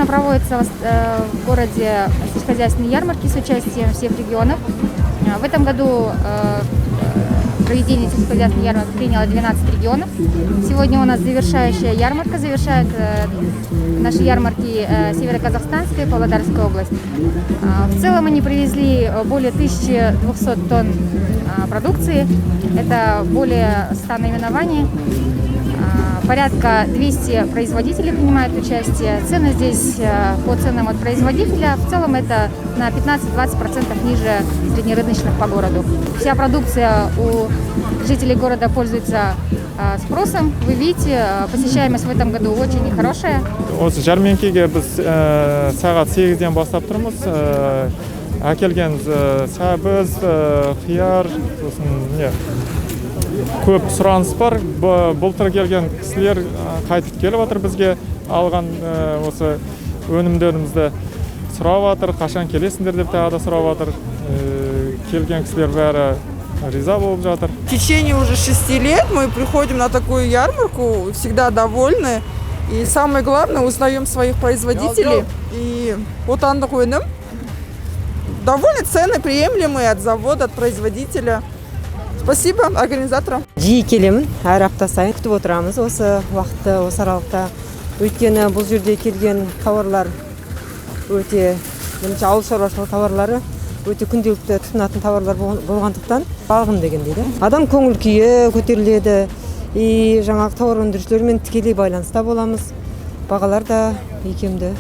Ежегодно проводятся в городе сельскохозяйственные ярмарки с участием всех регионов. В этом году проведение сельскохозяйственной ярмарки приняло 12 регионов. Сегодня у нас завершающая ярмарка, завершает наши ярмарки Североказахстанская и Павлодарская область. В целом они привезли более 1200 тонн продукции, это более 100 наименований. Порядка 200 производителей принимают участие. Цены здесь по ценам от производителя. В целом это на 15-20% ниже среднерыночных по городу. Вся продукция у жителей города пользуется спросом. Вы видите, посещаемость в этом году очень хорошая. Осы жәрмеңкеге біз сағат 8-ден бастап тұрмыз. Әкелген сәбіз, қияр, көп сұраныс бар. Былтыр келген кісілер қайтып келіп жатыр бізге. Алған осы өнімдерімізді сұрап жатыр, қашан келесіңдер деп тағы да сұрап жатыр. Келген кісілер бәрі риза болып жатыр. В течение уже 6 лет мы приходим на такую ярмарку, всегда довольны. И самое главное, узнаем своих производителей. И вот андық өнім. Довольно цены приемлемые от завода, от производителя. Спасибо организаторам. Жиі келемін, әр апта сайын күтіп отырамыз осы уақытты, осы аралықта. Өйткені бұл жерде келген тауарлар өте, ауыл шаруашылығы тауарлары өте күнделікті тұтынатын тауарлар болғандықтан бағым деген дейді. Адам көңіл күйі көтеріледі, жаңағы тауар өндірушілермен тікелей байланыста боламыз. Бағалар да икемді.